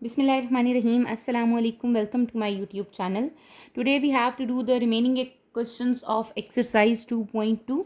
Bismillahirrahmanirrahim. Assalamu alaikum. Welcome to my YouTube channel. Today we have to do the remaining questions of exercise 2.2.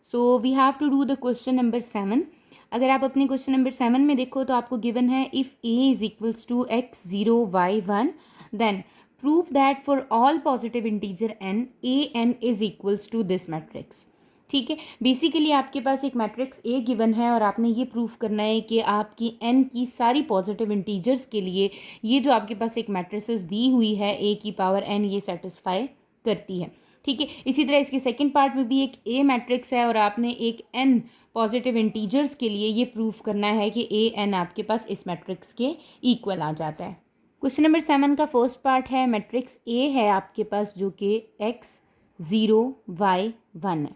So we have to do the question number 7. अगर आप अपने question number 7 में देखो तो आपको given है if a is equals to x0 y1 then prove that for all positive integer n a n is equals to this matrix. ठीक है, बेसिकली आपके पास एक मैट्रिक्स ए गिवन है और आपने ये प्रूफ करना है कि आपकी एन की सारी पॉजिटिव इंटीजर्स के लिए ये जो आपके पास एक मैट्रिसेस दी हुई है ए की पावर एन ये सेटिस्फाई करती है. ठीक है, इसी तरह इसके सेकंड पार्ट में भी एक ए मैट्रिक्स है और आपने एक एन पॉजिटिव इंटीजर्स के लिए ये प्रूफ करना है कि ए एन आपके पास इस मैट्रिक्स के इक्वल आ जाता है. क्वेश्चन नंबर 7 का फर्स्ट पार्ट है, मैट्रिक्स ए है आपके पास जो कि x0 y1 है.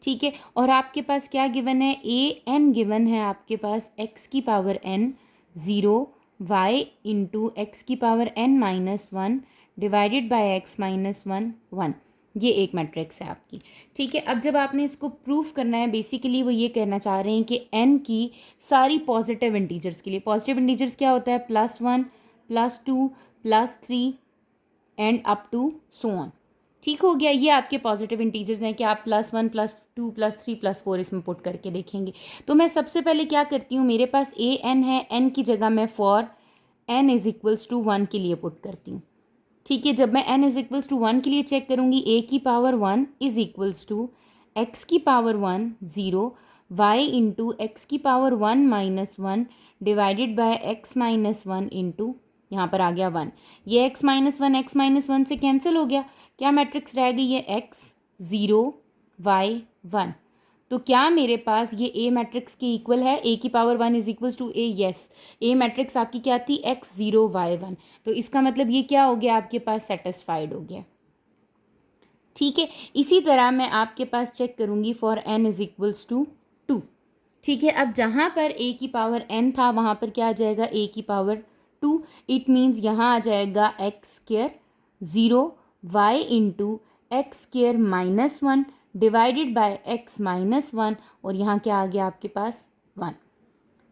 ठीक है, और आपके पास क्या गिवन है, ए एन गिवन है आपके पास x की power n 0 y into x की power n minus 1 divided by x minus 1 1. ये एक मैट्रिक्स है आपकी. ठीक है, अब जब आपने इसको प्रूफ करना है बेसिकली वो ये कहना चाह रहे हैं कि n की सारी पॉजिटिव इंटीजर्स के लिए, पॉजिटिव इंटीजर्स क्या होता है, +1 +2 +3 and up to so on. ठीक हो गया, ये आपके पॉजिटिव इंटीजर्स हैं कि आप +1 +2 +3 +4 इसमें पुट करके देखेंगे. तो मैं सबसे पहले क्या करती हूँ, मेरे पास ए एन है, एन की जगह मैं for N is equals to 1 के लिए पुट करती हूँ. ठीक है, जब मैं एन इज इक्वल्स टू 1 के लिए चेक करूँगी, ए की power 1 is equals to X की पावर 1 0 वाई इंटू एक्स की power 1 minus 1 divided by X minus 1 into यहाँ पर आ गया 1. ये x माइनस वन से कैंसिल हो गया. क्या मैट्रिक्स रह गई है, x0 y1. तो क्या मेरे पास ये a मैट्रिक्स के इक्वल है, a की power 1 is equals to a. Yes, a matrix आपकी क्या थी, x0 y1. तो इसका मतलब ये क्या हो गया, आपके पास सेटिस्फाइड हो गया. ठीक है, इसी तरह मैं आपके पास चेक करूँगी for n is equals to 2. ठीक है, अब जहाँ पर a की पावर n था वहाँ पर क्या आ जाएगा, a की पावर 2. इट मीन्स यहाँ आ जाएगा X square 0 Y into X square minus 1 divided by X minus 1 और यहाँ क्या आ गया आपके पास 1.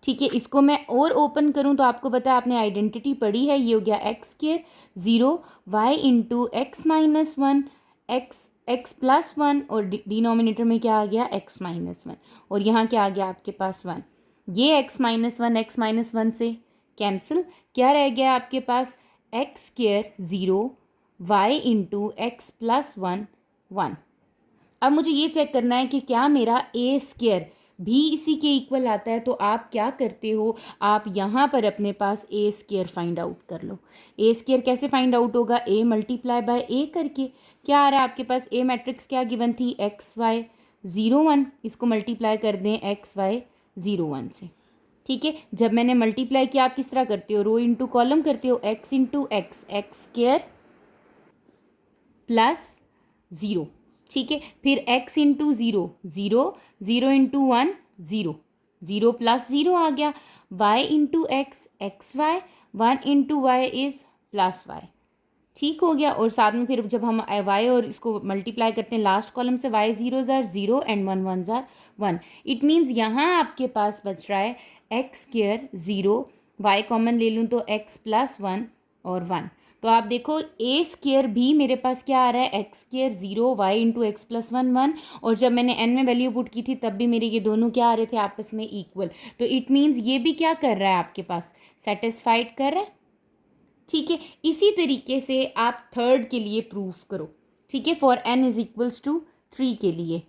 ठीक है, इसको मैं और ओपन करूँ तो आपको पता है, आपने आइडेंटिटी पढ़ी है, ये हो गया X square 0 Y into X minus 1 X plus 1 और डिनोमिनेटर में क्या आ गया, एक्स माइनस 1 और यहाँ क्या आ गया आपके पास 1. ये एक्स माइनस वन से कैंसिल, क्या रह गया आपके पास, x square 0 Y into x plus 1 1. अब मुझे ये चेक करना है कि क्या मेरा ए स्क्र भी इसी के इक्वल आता है. तो आप क्या करते हो, आप यहाँ पर अपने पास ए स्क्र फाइंड आउट कर लो. ए स्क्र कैसे फाइंड आउट होगा, ए मल्टीप्लाई बाय ए करके. क्या आ रहा है आपके पास, ए मैट्रिक्स क्या गिवन थी, xy01, इसको मल्टीप्लाई कर दें xy01 से. ठीक है, जब मैंने मल्टीप्लाई किया, आप किस तरह करते हो, रो इंटू कॉलम करते हो, x into X square plus 0. ठीक है, फिर x इंटू 0 0 0 इंटू 1 0 0 प्लस 0 आ गया, y into X Y 1 into Y is plus Y. ठीक हो गया, और साथ में फिर जब हम y और इसको मल्टीप्लाई करते हैं लास्ट कॉलम से, y 0 एंड 1 1. इट मीन्स यहाँ आपके पास बच रहा है एक्स स्क्र 0, y कॉमन ले लूँ तो x प्लस 1 और 1. तो आप देखो ए स्क्र भी मेरे पास क्या आ रहा है, X square 0 Y into x plus 1 1 और जब मैंने n में वैल्यू पुट की थी तब भी मेरे ये दोनों क्या आ रहे थे, आपस में इक्वल. तो इट मीन्स ये भी क्या कर रहा है आपके पास, सेटिस्फाइड कर रहा है. ठीक है, इसी तरीके से आप थर्ड के लिए प्रूफ करो. ठीक है, for n is equals to 3 के लिए.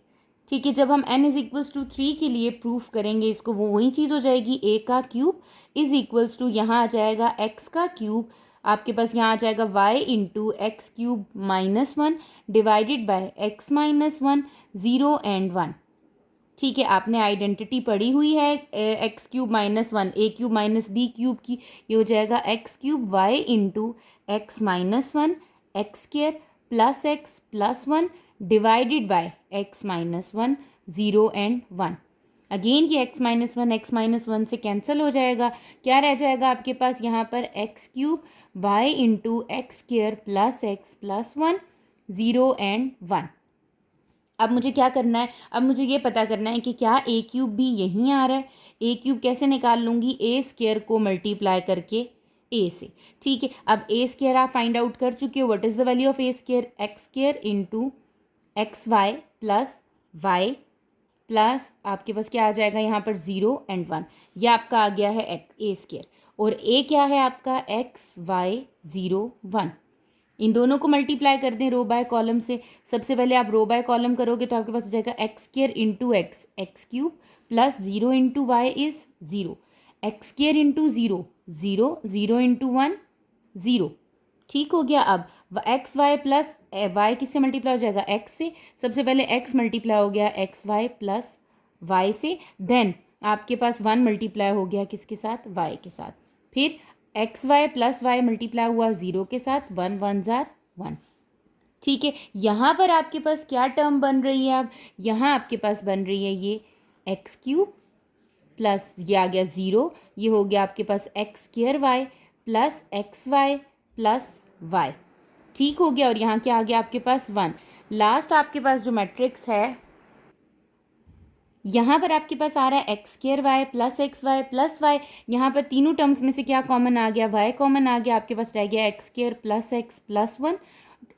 ठीक है, जब हम n इज इक्वल्स टू 3 के लिए प्रूफ करेंगे इसको, वो वही चीज़ हो जाएगी, a का क्यूब इज इक्वल्स टू यहाँ आ जाएगा x का क्यूब, आपके पास यहाँ आ जाएगा y into X cube minus 1 divided by X minus 1 0 and 1. ठीक है, आपने आइडेंटिटी पढ़ी हुई है, X cube minus 1 A cube minus B cube की, ये हो जाएगा X cube Y into X minus 1 X square plus 1 divided by X minus 1 0 and 1. Again ये एक्स माइनस 1 से कैंसिल हो जाएगा, क्या रह जाएगा आपके पास यहाँ पर, X cube Y into X square plus 1 0 and 1. अब मुझे क्या करना है, अब मुझे ये पता करना है कि क्या ए क्यूब भी यहीं आ रहा है. ए क्यूब कैसे निकाल लूँगी, ए स्क्र को मल्टीप्लाई करके ए से। ठीक है, अब ए स्क्वायर आप फाइंड आउट कर चुके हो। What is the value of A square? X square into X Y plus Y plus आपके पास क्या आ जाएगा यहाँ पर 0 और 1। यह आपका आ गया है ए स्क्वायर, और ए क्या है आपका? X Y 0 1। इन दोनों को मल्टीप्लाई कर दें रो बाय कॉलम से। सबसे पहले आप रो बाय कॉलम करोगे तो आपके पास आ जाएगा X square into X, X cube plus 0 into Y is 0, X square into 0 0, 0 into 1 0। ठीक हो गया। अब एक्स वाई प्लस वाई किससे मल्टीप्लाई हो जाएगा? एक्स से। सबसे पहले एक्स मल्टीप्लाई हो गया एक्स वाई प्लस वाई से, देन आपके पास 1 मल्टीप्लाई हो गया किसके साथ? वाई के साथ। फिर X Y plus Y multiply हुआ 0 के साथ, 1 1 जार 1। ठीक है, यहाँ पर आपके पास क्या टर्म बन रही है? अब यहाँ आपके पास बन रही है ये एक्स क्यूब प्लस ये आ गया 0, ये हो गया आपके पास x square Y plus x Y plus Y. ठीक हो गया, और यहाँ क्या आ गया आपके पास? 1। लास्ट आपके पास जो मैट्रिक्स है, यहाँ पर आपके पास आ रहा है X square Y plus Y. यहाँ पर तीनों टर्म्स में से क्या कॉमन आ गया? वाई कॉमन आ गया। आपके पास रह गया x square plus x plus 1,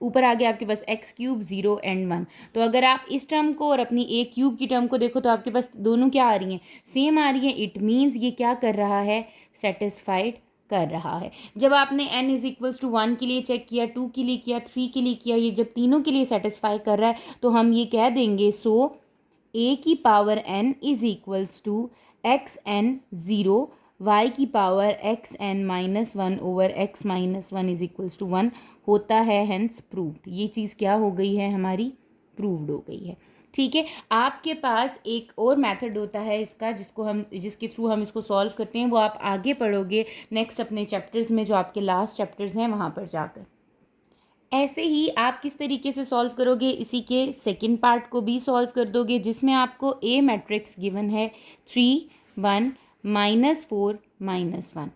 ऊपर आ गया आपके पास एक्स क्यूब 0 और 1। तो अगर आप इस टर्म को और अपनी ए क्यूब की टर्म को देखो तो आपके पास दोनों क्या आ रही हैं? सेम आ रही हैं। इट मीन्स ये क्या कर रहा है? सेटिस्फाइड कर रहा है। जब आपने n इज इक्वल्स टू 1 के लिए चेक किया, 2 के लिए किया, 3 के लिए किया, ये जब तीनों के लिए सेटिस्फाई कर रहा है तो हम ये कह देंगे सो a की power n is equals to X N 0, y की power X N minus 1 over X minus 1 is equals to 1 होता है। Hence proved. ये चीज़ क्या हो गई है? हमारी प्रूव्ड हो गई है। ठीक है, आपके पास एक और मेथड होता है इसका जिसके थ्रू हम इसको सॉल्व करते हैं, वो आप आगे पढ़ोगे नेक्स्ट अपने चैप्टर्स में, जो आपके लास्ट चैप्टर्स हैं वहाँ पर जाकर। ऐसे ही आप किस तरीके से सॉल्व करोगे, इसी के सेकंड पार्ट को भी सॉल्व कर दोगे, जिसमें आपको ए मैट्रिक्स गिवन है 3 1 -4 -1।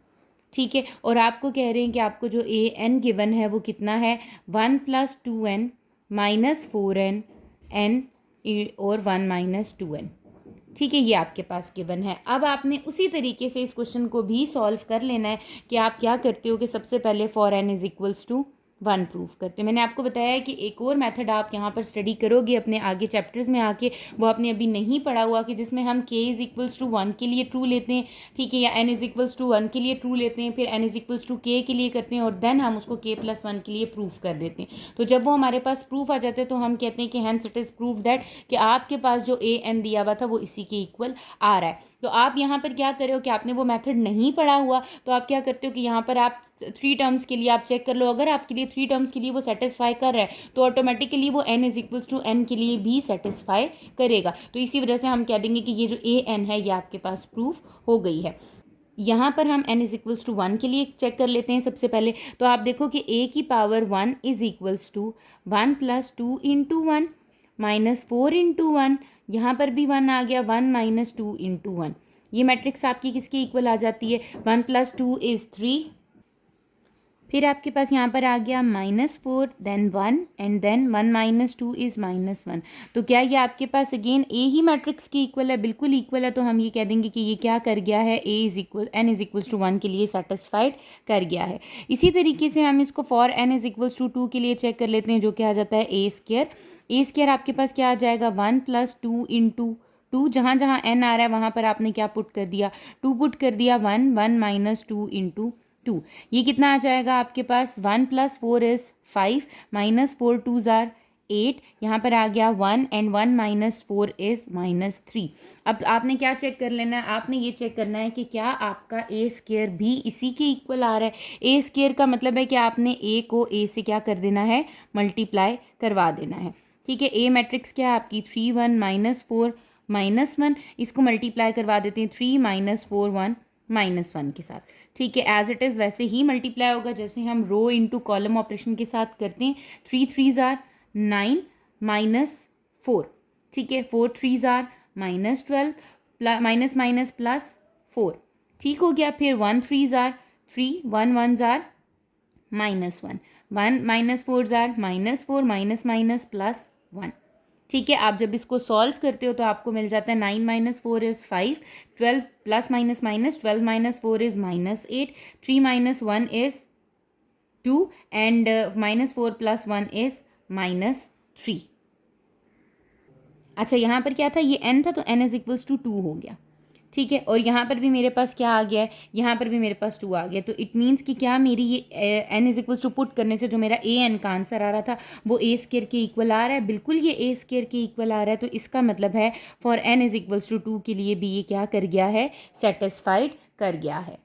ठीक है, और आपको कह रहे हैं कि आपको जो ए एन गिवन है वो कितना है? 1 + 2n -4n n और 1 - 2n। ठीक है, ये आपके पास गिवन है। अब आपने उसी तरीके से इस क्वेश्चन को भी सॉल्व कर लेना है कि आप क्या करते हो कि सबसे पहले for n is equals to 1 proof करते हैं। मैंने आपको बताया है कि एक और मेथड आप यहाँ पर स्टडी करोगे अपने आगे चैप्टर्स में आके, वो आपने अभी नहीं पढ़ा हुआ, कि जिसमें हम k इज इक्वल्स टू 1 के लिए ट्रू लेते हैं, ठीक है, या n इज इक्वल्स टू 1 के लिए ट्रू लेते हैं, फिर n is equals to k के लिए करते हैं, और देन हम उसको k + 1 के लिए प्रूफ कर देते हैं। तो जब वो हमारे पास प्रूफ आ जाते हैं तो हम कहते हैं कि hence it is proof that कि आपके पास जो a n दिया हुआ था वो इसी के इक्वल आ रहा है। तो आप यहाँ पर क्या कर रहे हो कि आपने वो मेथड नहीं पढ़ा हुआ, तो आप क्या करते हो कि यहाँ पर आप 3 टर्म्स के लिए आप चेक कर लो। अगर आपके लिए 3 टर्म्स के लिए वो सेटिस्फाई कर रहा है तो ऑटोमेटिकली वो n is equals to n के लिए भी सेटिस्फाई करेगा। तो इसी वजह से हम कह देंगे कि ये जो ए एन है ये आपके पास प्रूफ हो गई है। यहाँ पर हम n इज इक्वल्स टू 1 के लिए चेक कर लेते हैं सबसे पहले। तो आप देखो कि a की पावर 1 इज इक्वल्स टू 1 + 2 × 1 -4 × 1, यहाँ पर भी 1 आ गया, 1 - 2 × 1। ये मैट्रिक्स आपकी किसके इक्वल आ जाती है? 1 + 2 इज़ 3, फिर आपके पास यहाँ पर आ गया -4 देन 1 एंड देन 1 - 2 इज़ -1। तो क्या ये आपके पास अगेन ए ही मैट्रिक्स की इक्वल है? बिल्कुल इक्वल है। तो हम ये कह देंगे कि ये क्या कर गया है? n इज इक्वल्स टू 1 के लिए सेटिस्फाइड कर गया है। इसी तरीके से हम इसको for n is equals to 2 के लिए चेक कर लेते हैं, जो क्या आ जाता है? ए स्क्वायर आपके पास क्या आ जाएगा? 1 + 2 × 2, जहाँ जहाँ n आ रहा है वहाँ पर आपने क्या पुट कर दिया? 2 पुट कर दिया। 1 1 - 2 × 2, ये कितना आ जाएगा आपके पास? 1 + 4 इज़ 5 -4 2 जार 8, यहाँ पर आ गया 1 एंड 1 - 4 इज़ -3। अब आपने क्या चेक कर लेना है? आपने ये चेक करना है कि क्या आपका ए स्क्वायर भी इसी के इक्वल आ रहा है। ए स्क्वायर का मतलब है कि आपने ए को ए से क्या कर देना है? मल्टीप्लाई करवा देना है। ठीक है, ए मैट्रिक्स क्या है आपकी? 3 1 -4 -1, इसको मल्टीप्लाई करवा देते हैं 3 - 4 1 -1 के साथ। ठीक है, एज इट इज़ वैसे ही मल्टीप्लाई होगा जैसे हम रो इंटू कॉलम ऑपरेशन के साथ करते हैं। 3 3 जार 9 -4, ठीक है, 4 3 जार -12 माइनस माइनस प्लस 4, ठीक हो गया। फिर 1 3 jar 3 1 1 jar -1 1 -4 jar -4 minus minus plus 1, ठीक है, आप जब इसको सॉल्व करते हो तो आपको मिल जाता है 9 minus 4 is 5, 12 plus minus minus, 12 minus 4 is -8, 3 minus 1 is 2 and -4 plus 1 is -3। अच्छा, यहाँ पर क्या था, ये n था तो n इज इक्वल्स टू 2 हो गया। ठीक है, और यहाँ पर भी मेरे पास क्या आ गया है, यहाँ पर भी मेरे पास 2 आ गया। तो इट मीन्स कि क्या मेरी ये n is equals to put करने से जो मेरा ए एन का आंसर आ रहा था वो ए स्केयर के इक्वल आ रहा है। बिल्कुल ये ए स्केयर के इक्वल आ रहा है। तो इसका मतलब है for n is equals to 2 के लिए भी ये क्या कर गया है, सेटिस्फाइड कर गया है।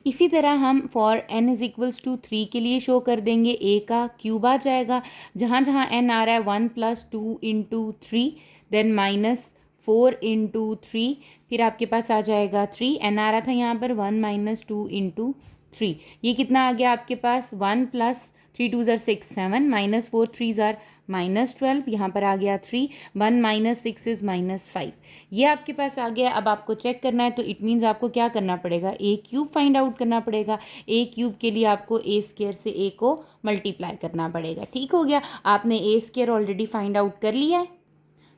इसी तरह हम for n is equals to 3 के लिए शो कर देंगे। a का क्यूब आ जाएगा, जहाँ जहाँ n आ रहा है 1 प्लस 2 इंटू 3, देन -4 इंटू 3, फिर आपके पास आ जाएगा 3, n आ रहा था यहाँ पर 1 माइनस 2 इंटू 3। ये कितना आ गया आपके पास, 1 प्लस 3 2 ज़ार 6 7, -4 3 ज़ार -12, यहाँ पर आ गया 3, 1 माइनस 6 इज़ -5। ये आपके पास आ गया। अब आपको चेक करना है तो इट मीन्स आपको क्या करना पड़ेगा, ए क्यूब फाइंड आउट करना पड़ेगा। ए क्यूब के लिए आपको ए स्केयर से ए को मल्टीप्लाई करना पड़ेगा। ठीक हो गया, आपने ए स्केयर ऑलरेडी फाइंड आउट कर लिया है,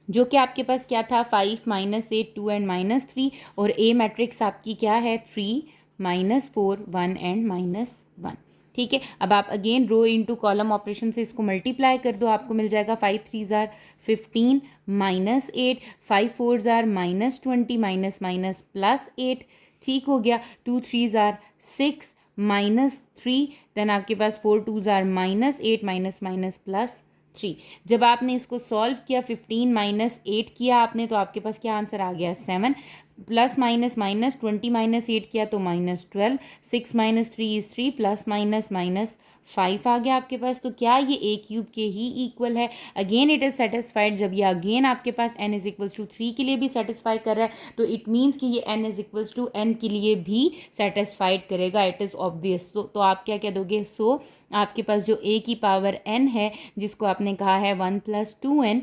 जो कि आपके पास क्या था, 5 -8 2 एंड -3, और ए मैट्रिक्स आपकी क्या है, 3 -4 1 एंड -1। ठीक है, अब आप again rho into column operation से इसको मल्टीप्लाई कर दो, आपको मिल जाएगा 5 3 ज़ार 15 -8, 5 4 ज़ार -20 माइनस माइनस +8। ठीक हो गया, 2 3 ज़ार 6 -3, देन आपके पास 4 2 ज़ार -8 माइनस माइनस +3। जब आपने इसको सॉल्व किया, 15 -8 किया आपने, तो आपके पास क्या आंसर आ गया, 7, प्लस माइनस माइनस 20 -8 किया तो -12, 6 -3 इज 3, प्लस माइनस -5 आ गया आपके पास। तो क्या ये ए क्यूब के ही इक्वल है? Again it is satisfied. जब ये अगेन आपके पास n इज इक्वल्स टू 3 के लिए भी सेटिस्फाई कर रहा है तो इट मीन्स कि ये n is equals to n के लिए भी सेटिस्फाइड करेगा। It is obvious. तो आप क्या कह दोगे, सो आपके पास जो a की पावर n है, जिसको आपने कहा है 1 + 2n,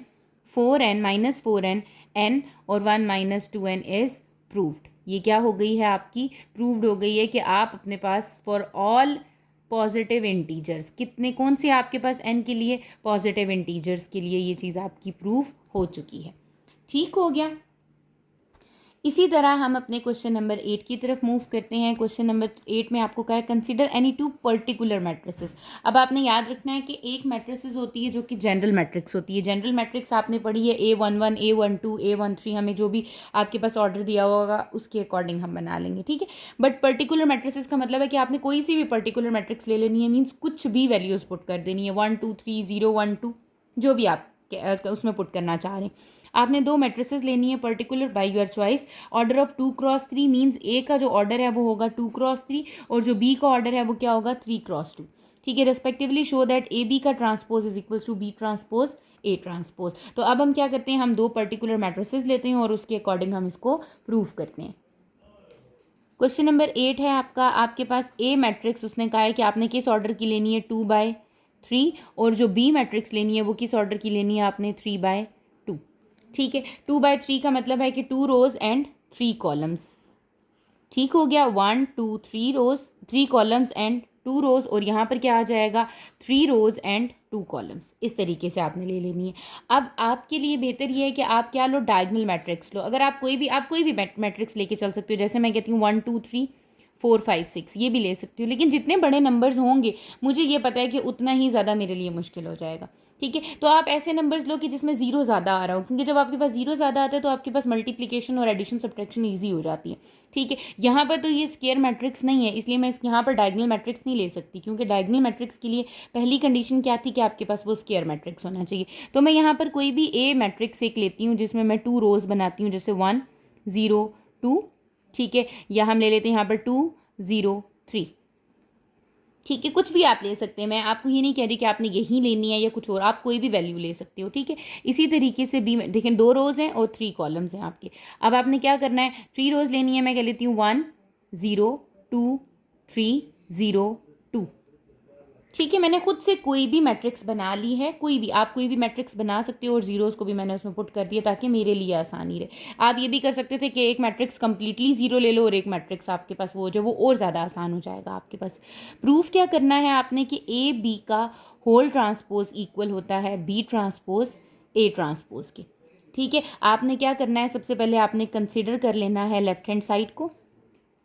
4n -4n n और 1 - 2n इज प्रूव्ड। ये क्या हो गई है आपकी, प्रूव्ड हो गई है कि आप अपने पास फॉर ऑल पॉजिटिव इंटीजर्स, कितने कौन से आपके पास n के लिए, पॉजिटिव इंटीजर्स के लिए ये चीज़ आपकी प्रूफ हो चुकी है। ठीक हो गया। इसी तरह हम अपने क्वेश्चन नंबर 8 की तरफ मूव करते हैं। क्वेश्चन नंबर 8 में आपको कहा है कंसीडर एनी 2 पर्टिकुलर मैट्रिसेस। अब आपने याद रखना है कि एक मैट्रिसेस होती है जो कि जनरल मैट्रिक्स होती है। जनरल मैट्रिक्स आपने पढ़ी है A11 A12 A13, हमें जो भी आपके पास ऑर्डर दिया होगा उसके अकॉर्डिंग हम बना लेंगे। ठीक है, बट पर्टिकुलर मैट्रिसेस का मतलब है कि आपने कोई सी भी पर्टिकुलर मैट्रिक्स ले लेनी है, मीन्स कुछ भी वैल्यूज पुट कर देनी है, 1 2 3 0 1 2, जो भी आप उसमें पुट करना चाह रहे हैं। आपने 2 मैट्रिसेस लेनी है particular by your choice. Order of 2 cross 3 means A का जो ऑर्डर है वो होगा 2 क्रॉस 3 और जो बी का ऑर्डर है वो क्या होगा, 3 क्रॉस 2। ठीक है, respectively show that A B का transpose is equals to B transpose A transpose. तो अब हम क्या करते हैं, हम 2 पर्टिकुलर मैट्रिसेस लेते हैं और उसके अकॉर्डिंग हम इसको प्रूव करते हैं। क्वेश्चन नंबर 8 है आपका, आपके पास ए मैट्रिक्स उसने कहा है कि आपने किस ऑर्डर की लेनी है, 2/3, और जो बी मैट्रिक्स लेनी है वो किस ऑर्डर की लेनी है आपने, 3/2। ठीक है, 2/3 का मतलब है कि 2 रोज एंड 3 कॉलम्स। ठीक हो गया, 1 2 3 रोज 3 कॉलम्स एंड 2 रोज, और यहाँ पर क्या आ जाएगा, 3 रोज एंड 2 कॉलम्स। इस तरीके से आपने ले लेनी है। अब आपके लिए बेहतर ये है कि आप क्या लो, डायगोनल मैट्रिक्स लो। अगर आप कोई भी मैट्रिक्स लेके चल सकते हो, जैसे मैं कहती हूँ 1 2 3 4 5 6, ये भी ले सकती हूँ, लेकिन जितने बड़े नंबर्स होंगे मुझे ये पता है कि उतना ही ज़्यादा मेरे लिए मुश्किल हो जाएगा। ठीक है, तो आप ऐसे नंबर्स लो कि जिसमें जीरो ज़्यादा आ रहा हो, क्योंकि जब आपके पास जीरो ज़्यादा आता है तो आपके पास मल्टीप्लिकेशन और एडिशन सब्ट्रैक्शन ईजी हो जाती है। ठीक है, यहाँ पर तो ये स्क्वायर मैट्रिक्स नहीं है, इसलिए मैं यहाँ पर डायगोनल मैट्रिक्स नहीं ले सकती, क्योंकि डायगोनल मैट्रिक्स के लिए पहली कंडीशन क्या थी कि आपके पास वो स्क्वायर मैट्रिक्स होना चाहिए। तो मैं यहाँ पर कोई भी ए मैट्रिक्स एक लेती हूँ जिसमें मैं 2 रोज बनाती हूँ, जैसे 1 0 2। ठीक है, या हम ले लेते हैं यहाँ पर 2 0 3। ठीक है, कुछ भी आप ले सकते हैं, मैं आपको ये नहीं कह रही कि आपने यही लेनी है या कुछ और, आप कोई भी वैल्यू ले सकते हो। ठीक है, इसी तरीके से बी में देखें 2 रोज हैं और 3 कॉलम्स हैं आपके। अब आपने क्या करना है, 3 रोज लेनी है, मैं कह लेती हूँ 1 0 2 3 0 2। ठीक है, मैंने खुद से कोई भी मैट्रिक्स बना ली है, कोई भी आप कोई भी मैट्रिक्स बना सकते हो, और जीरोस को भी मैंने उसमें पुट कर दिया ताकि मेरे लिए आसानी रहे। आप ये भी कर सकते थे कि एक मैट्रिक्स कंप्लीटली जीरो ले लो और एक मैट्रिक्स आपके पास वो जो वो और ज़्यादा आसान हो जाएगा आपके पास। प्रूफ क्या करना है आपने कि ए बी का होल ट्रांसपोज इक्वल होता है बी ट्रांसपोज ए ट्रांसपोज के। ठीक है, आपने क्या करना है, सबसे पहले आपने कंसिडर कर लेना है लेफ्ट हैंड साइड को।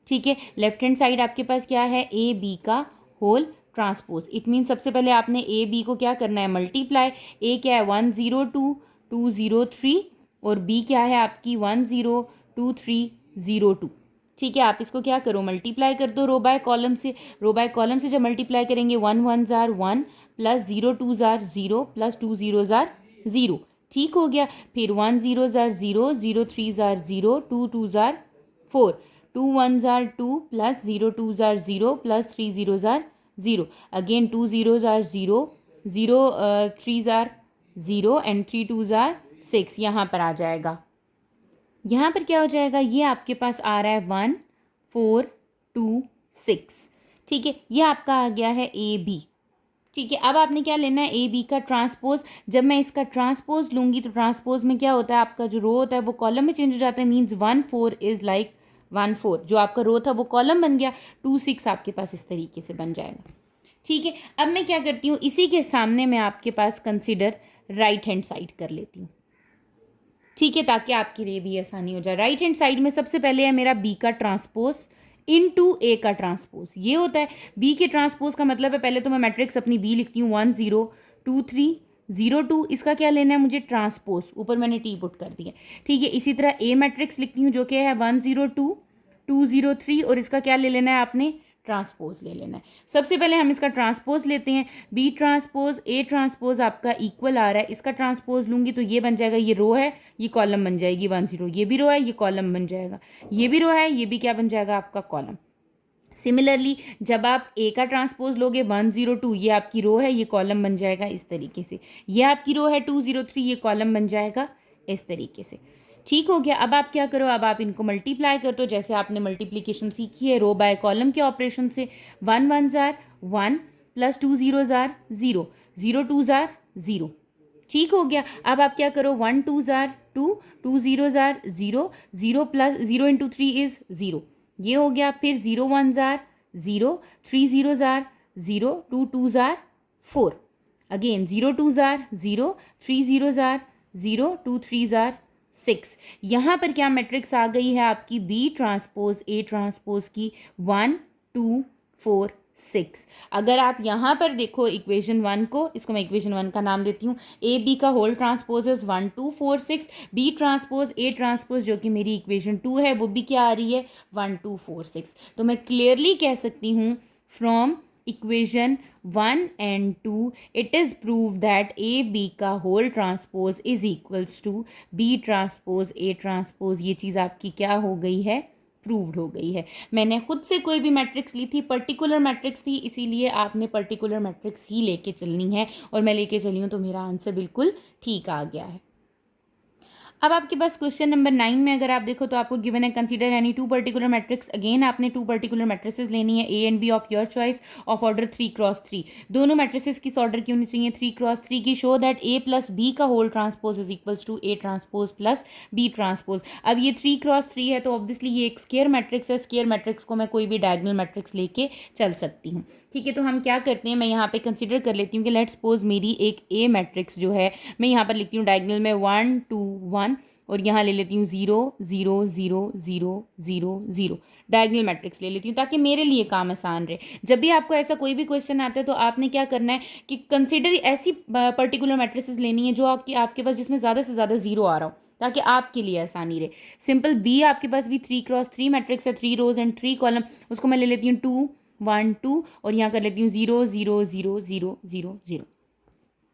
ठीक है, लेफ्ट हैंड साइड आपके पास क्या है, ए बी का होल ट्रांसपोज। इट मीन सबसे पहले आपने ए बी को क्या करना है, मल्टीप्लाई। ए क्या है 102 203 और बी क्या है आपकी 102302। ठीक है, आप इसको क्या करो, मल्टीप्लाई कर दो रो बाय कॉलम से। रो बाय कॉलम से जब मल्टीप्लाई करेंगे 1 1 jar 1 plus 0 2 jar 0 plus 2 0 jar 0। ठीक हो गया, फिर 1 0 jar 0 0 3 jar 0 2 2 jar 4 2 1 jar 2 plus 0 2 jar 0 plus 3 0 jar 0। Again 2 0 jar 0 0 3 jar 0 and 3 2 jar 6। यहाँ पर आ जाएगा, यहाँ पर क्या हो जाएगा, ये आपके पास आ रहा है 1 4 2 6। ठीक है, ये आपका आ गया है ए बी। ठीक है, अब आपने क्या लेना है, ए बी का ट्रांसपोज। जब मैं इसका ट्रांसपोज लूँगी तो ट्रांसपोज में क्या होता है, आपका जो रो होता है वो कॉलम में चेंज हो जाता है। मीन्स 1 4 इज़ लाइक 1 4, जो आपका रो था वो कॉलम बन गया। 2 6 आपके पास इस तरीके से बन जाएगा। ठीक है, अब मैं क्या करती हूँ, इसी के सामने मैं आपके पास कंसिडर राइट हैंड साइड कर लेती हूँ। ठीक है, ताकि आपके लिए भी आसानी हो जाए। राइट हैंड साइड में सबसे पहले है मेरा बी का ट्रांसपोज इनटू ए का ट्रांसपोज। ये होता है बी के ट्रांसपोज का मतलब है, पहले तो मैं मैट्रिक्स अपनी बी लिखती हूँ 1 0 2 3 0 2। इसका क्या लेना है मुझे, ट्रांसपोज। ऊपर मैंने टी पुट कर दिया। ठीक है, इसी तरह ए मैट्रिक्स लिखती हूँ जो कि है 1 0 2 2 0 3 और इसका क्या ले लेना है आपने, ट्रांसपोज ले लेना है। सबसे पहले हम इसका ट्रांसपोज लेते हैं। बी ट्रांसपोज ए ट्रांसपोज आपका इक्वल आ रहा है, इसका ट्रांसपोज लूँगी तो ये बन जाएगा, ये रो है ये कॉलम बन जाएगी 1 0। ये भी रो है ये कॉलम बन जाएगा, ये भी रो है ये भी क्या बन जाएगा आपका कॉलम। सिमिलरली जब आप ए का ट्रांसपोज लोगे 1 0 2, ये आपकी रो है ये कॉलम बन जाएगा इस तरीके से। ये आपकी रो है 2 0 3, ये कॉलम बन जाएगा इस तरीके से। ठीक हो गया, अब आप क्या करो, अब आप इनको मल्टीप्लाई कर दो जैसे आपने मल्टीप्लिकेशन सीखी है रो बाय कॉलम के ऑपरेशन से। 1 1 जार 1 प्लस 2 0 जार 0 0 2 जार 0। ठीक हो गया, अब आप क्या करो, 1 2 jar 2 2 0 jar 0 0 plus 0 into 3 is 0। ये हो गया, फिर 0 1 jar 0 3 0 jar 0 2 2 jar 4। Again 0 2 jar 0 3 0 jar 0 2 3 jar 6। यहाँ पर क्या मैट्रिक्स आ गई है आपकी बी ट्रांसपोज ए ट्रांसपोज की 1 2 4 6। अगर आप यहाँ पर देखो इक्वेशन 1 को, इसको मैं इक्वेशन 1 का नाम देती हूँ। ए बी का whole transpose is 1 2 4 6। B transpose A transpose जो कि मेरी इक्वेशन 2 है वो भी क्या आ रही है 1 2 4 6। तो मैं क्लियरली कह सकती हूँ from equation 1 and 2 it is proved that a b का whole transpose is equals to B transpose A transpose. ये चीज़ आपकी क्या हो गई है, प्रूव्ड हो गई है। मैंने खुद से कोई भी मैट्रिक्स ली थी, पर्टिकुलर मैट्रिक्स थी, इसीलिए आपने पर्टिकुलर मैट्रिक्स ही लेके चलनी है और मैं लेके चली हूँ तो मेरा आंसर बिल्कुल ठीक आ गया है। अब आपके पास क्वेश्चन नंबर 9 में अगर आप देखो तो आपको गिवन है consider any 2 particular matrix. Again आपने 2 पर्टिकुलर मैट्रिसेस लेनी है, A and B of your choice of order 3 cross 3। दोनों मैट्रिसेस किस ऑर्डर की होनी चाहिए, 3 क्रॉस 3 की। Show that A plus B का whole transpose is equals to A transpose plus B transpose. अब ये 3 क्रॉस 3 है तो ऑब्वियसली ये एक स्क्वायर मैट्रिक्स है। स्क्वायर मैट्रिक्स को मैं कोई भी डायगोनल मैट्रिक्स लेके चल सकती हूँ। ठीक है, तो हम क्या करते हैं, मैं यहाँ पे कंसिडर कर लेती हूँ कि लेट्स सपोज मेरी एक ए मैट्रिक्स जो है, मैं यहाँ पर लिखती हूँ डायगोनल में 1 2 1 और यहाँ ले लेती हूँ 0 0 0 0 0 0। डायगोनल मैट्रिक्स ले लेती हूँ ताकि मेरे लिए काम आसान रहे। जब भी आपको ऐसा कोई भी क्वेश्चन आता है तो आपने क्या करना है कि कंसिडर ऐसी पर्टिकुलर मैट्रिसेस लेनी है जो आपके पास जिसमें ज़्यादा से ज़्यादा 0 आ रहा हो ताकि आपके लिए आसानी रहे। सिंपल बी आपके पास भी 3 क्रॉस 3 मैट्रिक्स है, 3 रोज एंड 3 कॉलम। उसको मैं ले लेती हूँ 2 1 2 और यहाँ कर लेती हूँ 0 0 0 0 0 0।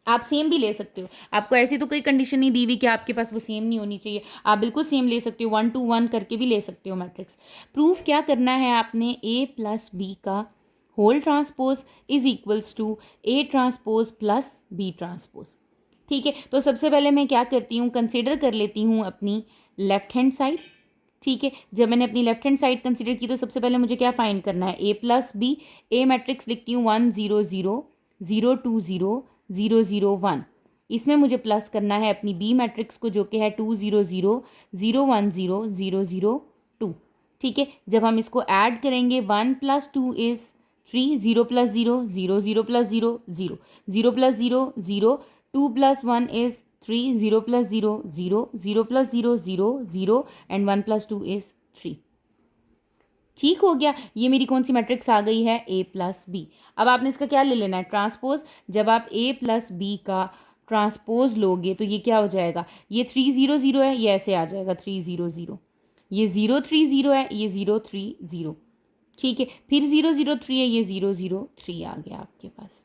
आप सेम भी ले सकते हो, आपको ऐसी तो कोई कंडीशन नहीं दी हुई कि आपके पास वो सेम नहीं होनी चाहिए, आप बिल्कुल सेम ले सकते हो। 1 2 1 करके भी ले सकते हो मैट्रिक्स। प्रूफ क्या करना है आपने, ए प्लस बी का whole transpose is equals to A transpose plus B transpose. ठीक है, तो सबसे पहले मैं क्या करती हूँ, कंसिडर कर लेती हूँ अपनी लेफ्ट हैंड साइड। ठीक है, जब मैंने अपनी लेफ्ट हैंड साइड कंसिडर की तो सबसे पहले मुझे क्या फाइंड करना है, ए प्लस बी। ए मैट्रिक्स लिखती हूँ 1 0 0 0 2 0 0 0 1। इसमें मुझे प्लस करना है अपनी बी मैट्रिक्स को जो कि है 2 0 0 0 1 0 0 0 2। ठीक है, जब हम इसको ऐड करेंगे 1 plus 2 is 3, 0 plus 0 0 0 plus 0 0 0 plus 0 0 2 plus 1 is 3, 0 plus 0 0, 0 plus 0 0 0 and 1 plus 2 is 3। ठीक हो गया। ये मेरी कौन सी मैट्रिक्स आ गई है, ए प्लस बी। अब आपने इसका क्या ले लेना है, ट्रांसपोज। जब आप ए प्लस बी का ट्रांसपोज लोगे तो ये क्या हो जाएगा, ये 3 0 0 है, ये ऐसे आ जाएगा 3 0 0, ये 0 3 0 है, ये 0 3 0, ठीक है, फिर 0 0 3 है, ये 0 0 3 आ गया आपके पास।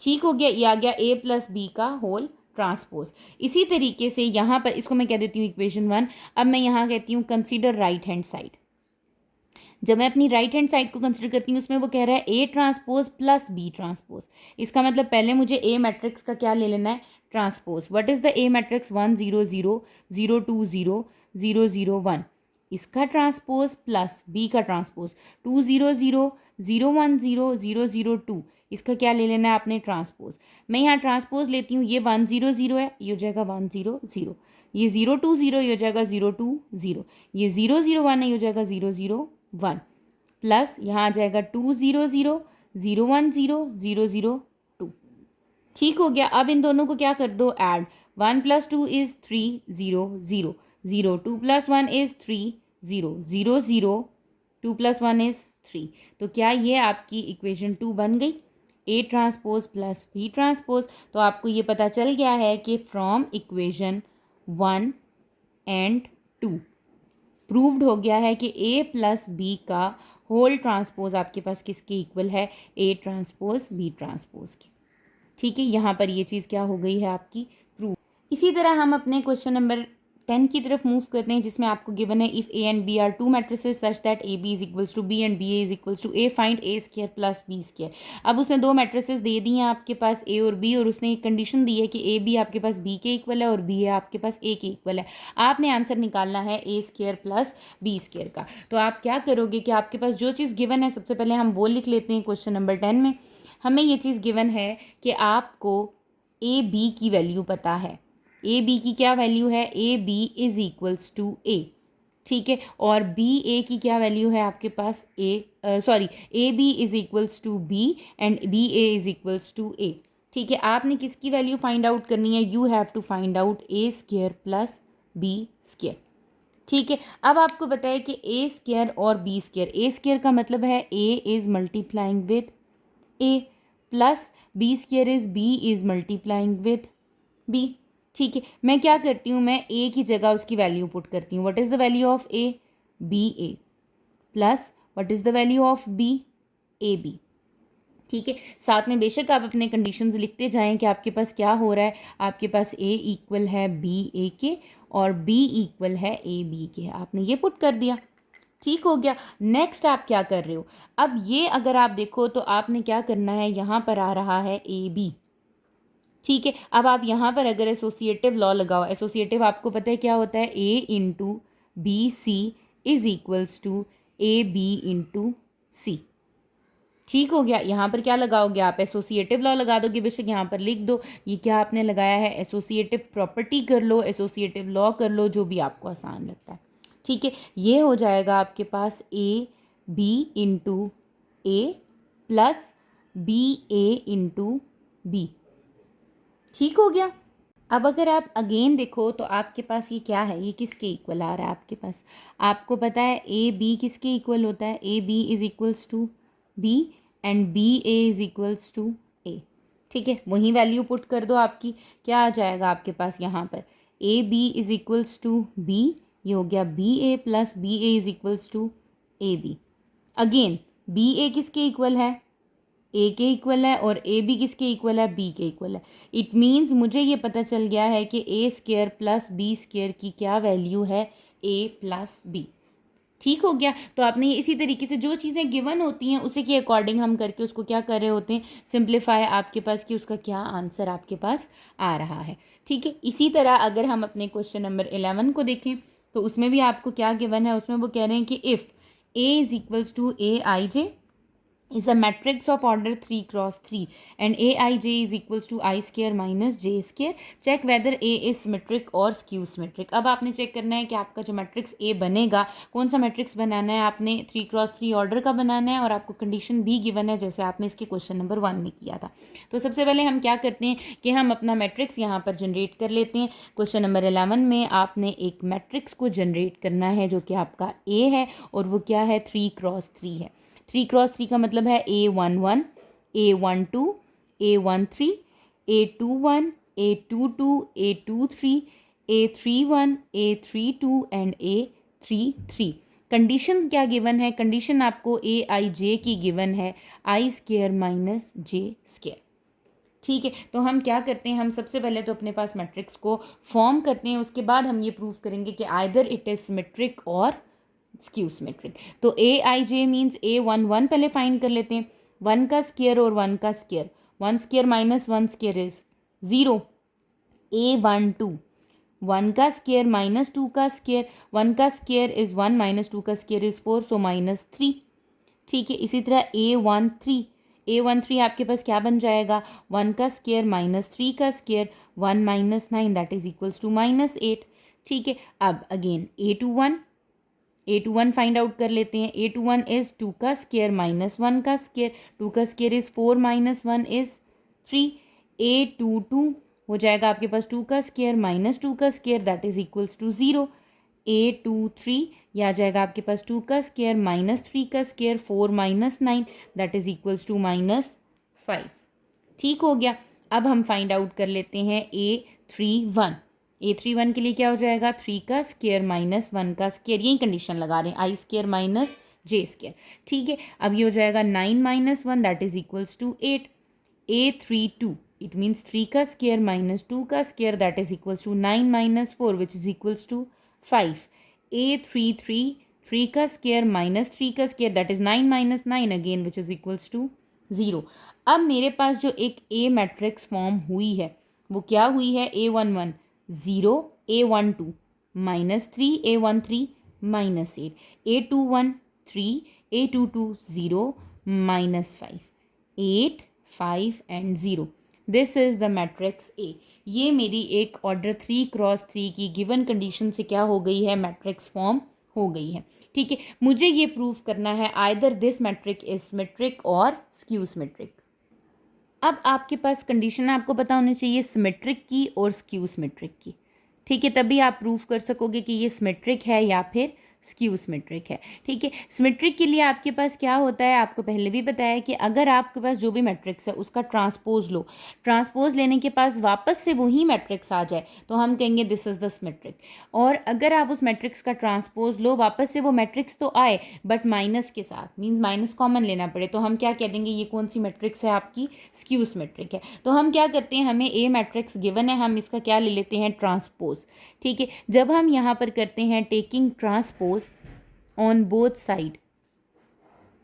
ठीक हो गया, ये आ गया ए प्लस बी का होल ट्रांसपोज। इसी तरीके से यहाँ पर इसको मैं कह देती हूँ इक्वेशन 1। अब मैं यहाँ कहती हूँ कंसीडर राइट हैंड साइड। जब मैं अपनी राइट हैंड साइड को कंसिडर करती हूँ उसमें वो कह रहा है A transpose plus B transpose. इसका मतलब पहले मुझे ए मैट्रिक्स का क्या ले लेना है, transpose. What is the A matrix, 1 0 0 0 2 0 0 0 1, इसका ट्रांसपोज प्लस बी का ट्रांसपोज 2 0 0 0 1 0 0 0 2, इसका क्या ले लेना है आपने, ट्रांसपोज। मैं यहाँ ट्रांसपोज लेती हूँ, ये 1 0 0 है, ये हो जाएगा 1 0 0, ये 0 2 0, ये हो जाएगा 0 2 0, ये 0 0 1 है, ये हो जाएगा 0 0 1, प्लस यहाँ आ जाएगा 2 0 0 0 1 0 0 0 2। ठीक हो गया। अब इन दोनों को क्या कर दो, add. 1 plus 2 is 3 0 0 0, 2 plus 1 is 3 0 0 0, 2 plus 1 is 3। तो क्या ये आपकी इक्वेशन 2 बन गई, A transpose plus B transpose. तो आपको ये पता चल गया है कि फ्रॉम इक्वेशन 1 एंड 2 प्रूव्ड हो गया है कि ए प्लस बी का होल ट्रांसपोज आपके पास किसके इक्वल है, ए ट्रांसपोज बी ट्रांसपोज के। ठीक है, यहाँ पर ये चीज़ क्या हो गई है आपकी, प्रूव। इसी तरह हम अपने क्वेश्चन नंबर 10 की तरफ मूव करते हैं, जिसमें आपको गिवन है if A and B are two matrices such that A B is equals to B and B A is equals to A, find A square plus B square. अब उसने दो मैट्रिसेस दे दी हैं आपके पास ए और बी, और उसने एक कंडीशन दी है कि ए बी आपके पास बी के इक्वल है और बी है आपके पास ए के इक्वल है। आपने आंसर निकालना है ए स्क्वायर प्लस बी स्क्वायर का। तो आप क्या करोगे कि आपके पास जो चीज़ गिवन है, सबसे पहले हम वो लिख लेते हैं। क्वेश्चन नंबर 10 में हमें ये चीज़ गिवन है कि आपको ए बी की वैल्यू पता है। ए बी की क्या वैल्यू है, A B is equals to A, ठीक है, और बी ए की क्या वैल्यू है आपके पास, A B is equals to B and B A is equals to A. ठीक है, आपने किसकी वैल्यू फाइंड आउट करनी है, you have to find out A square plus B square. ठीक है, अब आपको बताया कि ए स्क्वायर और बी स्क्वायर, ए स्क्वायर का मतलब है A is multiplying with A, plus B square is B is multiplying with B. ठीक है, मैं क्या करती हूँ, मैं ए की जगह उसकी वैल्यू पुट करती हूँ। What is the value of A, B A, plus what is the value of B, A B. ठीक है, साथ में बेशक आप अपने कंडीशंस लिखते जाएं कि आपके पास क्या हो रहा है। आपके पास ए इक्वल है बी ए के और बी इक्वल है ए बी के, आपने ये पुट कर दिया। ठीक हो गया। नेक्स्ट आप क्या कर रहे हो, अब ये अगर आप देखो तो आपने क्या करना है, यहाँ पर आ रहा है ए बी। ठीक है, अब आप यहाँ पर अगर एसोसिएटिव लॉ लगाओ, एसोसिएटिव आपको पता है क्या होता है, A into B C is equals to A B into C. ठीक हो गया। यहाँ पर क्या लगाओगे आप, एसोसिएटिव लॉ लगा दोगे, बेशक यहाँ पर लिख दो ये क्या आपने लगाया है, एसोसिएटिव प्रॉपर्टी कर लो, एसोसिएटिव लॉ कर लो, जो भी आपको आसान लगता है। ठीक है, ये हो जाएगा आपके पास A B into A plus B A into B. ठीक हो गया। अब अगर आप अगेन देखो तो आपके पास ये क्या है, ये किसके इक्वल आ रहा है आपके पास, आपको पता है ए बी किसके इक्वल होता है, A B is equals to B and B A is equals to A. ठीक है, वही वैल्यू पुट कर दो, आपकी क्या आ जाएगा आपके पास यहाँ पर, A B is equals to B, ये हो गया B A plus B A is equals to A B. Again B A किसके इक्वल है, ए के इक्वल है, और ए बी किसके इक्वल है, बी के इक्वल है। इट मीन्स मुझे ये पता चल गया है कि A square plus B square की क्या वैल्यू है, ए प्लस बी। ठीक हो गया। तो आपने इसी तरीके से जो चीज़ें गिवन होती हैं उसी के अकॉर्डिंग हम करके उसको क्या कर रहे होते हैं, सिंप्लीफाई आपके पास कि उसका क्या आंसर आपके पास आ रहा है। ठीक है, इसी तरह अगर हम अपने क्वेश्चन नंबर 11 को देखें तो उसमें भी आपको क्या गिवन है, उसमें वो कह रहे हैं कि if A is equals to A I J is a matrix of order 3 cross 3 and aij is equals to I square minus j square. Check whether A is symmetric और skew symmetric. अब आपने check करना है कि आपका जो matrix A बनेगा, कौन सा मैट्रिक्स बनाना है, आपने 3 क्रॉस 3 ऑर्डर का बनाना है और आपको कंडीशन भी गिवन है जैसे आपने इसके क्वेश्चन नंबर 1 में किया था. तो सबसे पहले हम क्या करते हैं कि हम अपना मैट्रिक्स यहाँ पर जनरेट कर लेते हैं. क्वेश्चन नंबर 11 में आपने एक मैट्रिक्स को जनरेट करना है जो कि आपका A है और वो क्या है 3 क्रॉस 3 है. 3 क्रॉस 3 का मतलब है A11, A12, A13, A21, A22, A23, A31, A32 and A33. Condition क्या गिवन है? कंडीशन आपको ए आई जे की गिवन है आई स्केयर माइनस जे स्केयर. ठीक है, तो हम क्या करते हैं, हम सबसे पहले तो अपने पास मैट्रिक्स को फॉर्म करते हैं, उसके बाद हम ये प्रूव करेंगे कि आइदर इट इज सिमेट्रिक और स्क्यू सिमेट्रिक. तो ए आई जे मीन्स A11 पहले फाइंड कर लेते हैं. 1 का स्केयर और 1 का स्केयर, 1 square minus 1 square is 0. A12, 1 का स्केयर माइनस 2 का स्केयर, 1 का स्केयर इज 1 माइनस 2 का स्केयर इज 4 सो माइनस 3. ठीक है, इसी तरह A13 आपके पास क्या बन जाएगा, 1 का स्केयर माइनस 3 का स्केयर, 1 minus 9 that is equals to minus 8. ठीक है, अब अगेन A21 फाइंड आउट कर लेते हैं. A21 इज 2 का स्केयर माइनस 1 का स्केयर, 2 का square is 4 minus 1 is 3. A22 हो जाएगा आपके पास 2 का स्केयर माइनस 2 का square that is equals to 0. A23 ये आ जाएगा आपके पास 2 का स्केयर माइनस 3 का स्केयर, 4 minus 9 that is equals to minus 5. ठीक हो गया. अब हम फाइंड आउट कर लेते हैं A31 के लिए क्या हो जाएगा, 3 का स्केयर माइनस 1 का स्केयर, यही कंडीशन लगा रहे हैं, I square minus J square. ठीक है, अब ये हो जाएगा 9 minus 1 that is equals to 8. A32 it means 3 का स्केयर माइनस 2 का square that is equals to 9 minus 4 which is equals to 5. A33 3 का स्केयर माइनस 3 का square that is 9 minus 9 again which is equals to 0. अब मेरे पास जो एक A matrix form हुई है वो क्या हुई है, A11 0, A12 minus 3, A13 minus 8, A21 3, A22 0 minus 5, 8 5 and 0. This is the matrix A. ये मेरी एक ऑर्डर 3 क्रॉस 3 की गिवन कंडीशन से क्या हो गई है, मैट्रिक्स फॉर्म हो गई है. ठीक है, मुझे ये प्रूव करना है either this matrix is symmetric और स्क्यू सिमेट्रिक. अब आपके पास कंडीशन आपको पता होनी चाहिए सिमेट्रिक की और स्क्यू सिमेट्रिक की. ठीक है, तभी आप प्रूव कर सकोगे कि ये सिमेट्रिक है या फिर स्क्यू सिमेट्रिक है. ठीक है, सिमेट्रिक के लिए आपके पास क्या होता है, आपको पहले भी बताया कि अगर आपके पास जो भी मैट्रिक्स है उसका ट्रांसपोज लो, ट्रांसपोज लेने के पास वापस से वही मैट्रिक्स आ जाए तो हम कहेंगे दिस इज द सिमेट्रिक. और अगर आप उस मैट्रिक्स का ट्रांसपोज लो, वापस से वो मैट्रिक्स तो आए बट माइनस के साथ, मीन्स माइनस कॉमन लेना पड़े, तो हम क्या कह देंगे, ये कौन सी मैट्रिक्स है, आपकी स्क्यू सिमेट्रिक है. तो हम क्या करते हैं, हमें ए मैट्रिक्स गिवन है, हम इसका क्या ले लेते हैं, ट्रांसपोज. ठीक है, जब हम यहाँ पर करते हैं taking transpose on both side,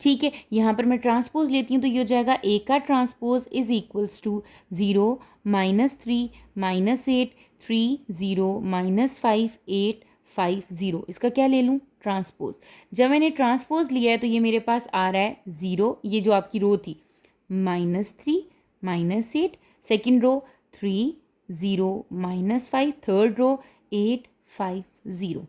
ठीक है, यहाँ पर मैं ट्रांसपोज लेती हूँ तो ये हो जाएगा ए का transpose is equals to 0 minus 3 minus 8 3 0 minus 5 8 5 0. इसका क्या ले लूँ, ट्रांसपोज. जब मैंने ट्रांसपोज लिया है तो ये मेरे पास आ रहा है 0, ये जो आपकी रो थी, minus 3 minus 8, second row 3 0 minus 5, third row 8 5 0.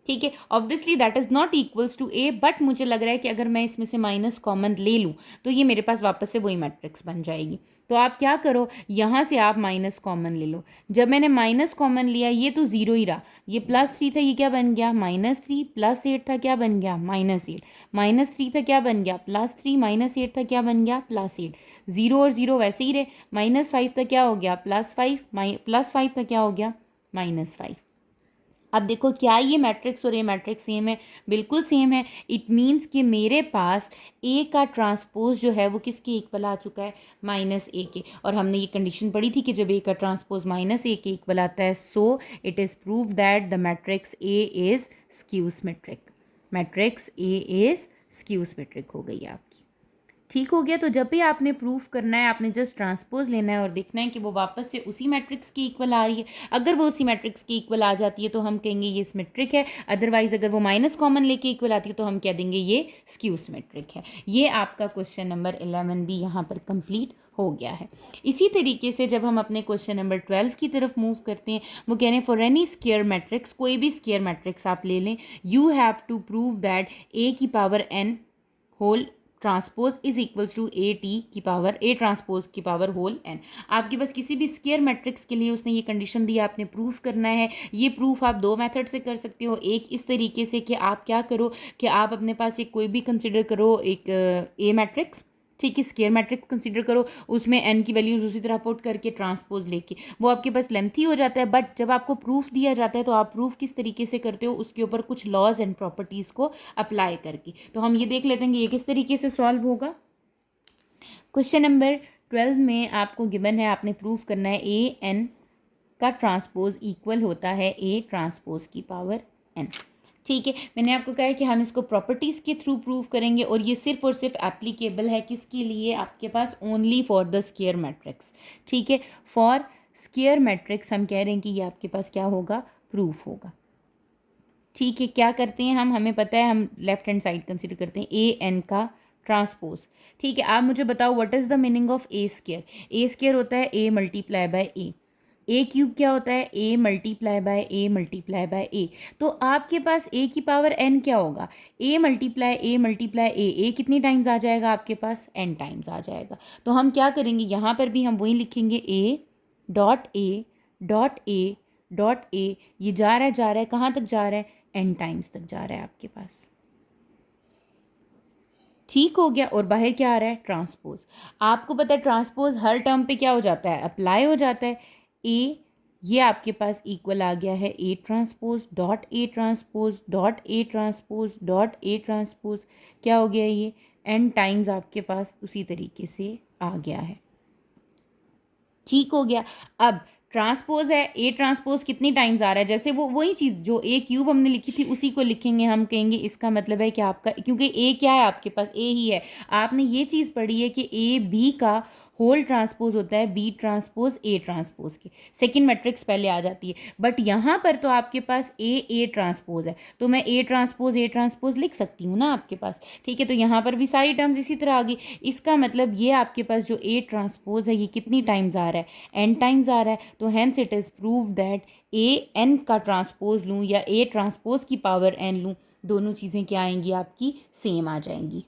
ठीक है, obviously that is not equals to A, but मुझे लग रहा है कि अगर मैं इसमें से माइनस कॉमन ले लूँ तो ये मेरे पास वापस से वही मैट्रिक्स बन जाएगी. तो आप क्या करो, यहाँ से आप माइनस कॉमन ले लो. जब मैंने माइनस कॉमन लिया, ये तो 0 ही रहा, ये प्लस 3 था, ये क्या बन गया, माइनस 3, प्लस 8 था, क्या बन गया, माइनस 8, माइनस 3 था, क्या बन गया, प्लस 3, माइनस 8 था, क्या बन गया, प्लस 8, 0 और 0 वैसे ही रहे, माइनस 5 था, क्या हो गया, प्लस 5, प्लस 5 था, क्या हो गया, माइनस 5. अब देखो क्या ये मैट्रिक्स और ये मैट्रिक्स सेम है, बिल्कुल सेम है. इट मीन्स कि मेरे पास ए का ट्रांसपोज जो है वो किसके इक्वल आ चुका है, माइनस ए के. और हमने ये कंडीशन पढ़ी थी कि जब ए का ट्रांसपोज माइनस ए के इक्वल आता है, so it is prove that the matrix A is skew symmetric. Matrix A is skew symmetric हो गई है आपकी. ठीक हो गया। तो जब भी आपने प्रूफ करना है, आपने जस्ट ट्रांसपोज लेना है और देखना है कि वो वापस से उसी मैट्रिक्स की इक्वल आ रही है। अगर वो उसी मैट्रिक्स की इक्वल आ जाती है तो हम कहेंगे ये सिमेट्रिक है, अदरवाइज अगर वो माइनस कॉमन लेके इक्वल आती है तो हम कह देंगे ये स्क्यू सिमेट्रिक है। ये आपका क्वेश्चन नंबर 11 भी यहाँ पर कंप्लीट हो गया है। इसी तरीके से जब हम अपने क्वेश्चन नंबर 12 की तरफ मूव करते हैं, वो कह रहे हैं फॉर एनी स्क्वायर मैट्रिक्स, कोई भी स्क्वायर मैट्रिक्स आप ले लें, you have to prove that A की power n whole transpose is equals to A T की पावर ए ट्रांसपोज की पावर होल n। आपके पास किसी भी स्क्वायर मैट्रिक्स के लिए उसने ये कंडीशन दी, आपने प्रूफ करना है। ये प्रूफ आप दो मेथड से कर सकते हो। एक इस तरीके से कि आप क्या करो कि आप अपने पास एक कोई भी कंसिडर करो एक ए मैट्रिक्स, ठीक है, स्क्वायर मैट्रिक्स कंसीडर करो, उसमें n की वैल्यूज उसी तरह पुट करके ट्रांसपोज लेके, वो आपके पास लेंथी हो जाता है। बट जब आपको प्रूफ दिया जाता है तो आप प्रूफ किस तरीके से करते हो, उसके ऊपर कुछ लॉज एंड प्रॉपर्टीज़ को अप्लाई करके। तो हम ये देख लेते हैं कि ये किस तरीके से सॉल्व होगा। क्वेश्चन नंबर 12 में आपको गिवन है, आपने प्रूफ करना है ए एन का ट्रांसपोज इक्वल होता है ए ट्रांसपोज की पावर n। ठीक है, मैंने आपको कहा है कि हम इसको प्रॉपर्टीज़ के थ्रू प्रूव करेंगे और ये सिर्फ और सिर्फ एप्लीकेबल है किसके लिए, आपके पास only for the square matrix. ठीक है, फॉर स्क्वायर मैट्रिक्स हम कह रहे हैं कि ये आपके पास क्या होगा, प्रूफ होगा। ठीक है, क्या करते हैं हम, हमें पता है, हम लेफ्ट हैंड साइड कंसिडर करते हैं ए एन का ट्रांसपोज। ठीक है, आप मुझे बताओ what is the meaning of A square. A square होता है A multiply by A cube क्या होता है, ए मल्टीप्लाई बाय ए। तो आपके पास ए की पावर n क्या होगा, ए मल्टीप्लाई ए कितनी टाइम्स आ जाएगा आपके पास, n टाइम्स आ जाएगा। तो हम क्या करेंगे, यहाँ पर भी हम वही लिखेंगे ए dot A dot A dot A, ये जा रहा है कहाँ तक जा रहा है, n टाइम्स तक जा रहा है आपके पास। ठीक हो गया, और बाहर क्या आ रहा है, ट्रांसपोज। आपको पता है ट्रांसपोज हर टर्म पे क्या हो जाता है, अप्लाई हो जाता है। ए ये आपके पास इक्वल आ गया है A transpose dot A transpose dot A transpose dot A transpose, क्या हो गया ये, n टाइम्स आपके पास उसी तरीके से आ गया है। ठीक हो गया। अब ट्रांसपोज है, ए ट्रांसपोज कितनी टाइम्स आ रहा है, जैसे वो वही चीज़ जो ए क्यूब हमने लिखी थी उसी को लिखेंगे। हम कहेंगे इसका मतलब है कि आपका, क्योंकि ए क्या है आपके पास, ए ही है। आपने ये चीज़ पढ़ी है कि ए बी का होल ट्रांसपोज होता है बी ट्रांसपोज ए ट्रांसपोज के, सेकंड मैट्रिक्स पहले आ जाती है। बट यहाँ पर तो आपके पास ए ट्रांसपोज है, तो मैं ए ट्रांसपोज लिख सकती हूँ ना आपके पास। ठीक है, तो यहाँ पर भी सारी टर्म्स इसी तरह आ गई। इसका मतलब ये आपके पास जो ए ट्रांसपोज है ये कितनी टाइम्स आ रहा है, n टाइम्स आ रहा है। तो hence it is prove that A n का ट्रांसपोज लूँ या ए ट्रांसपोज की पावर n लूँ, दोनों चीज़ें क्या आएंगी आपकी, सेम आ जाएंगी।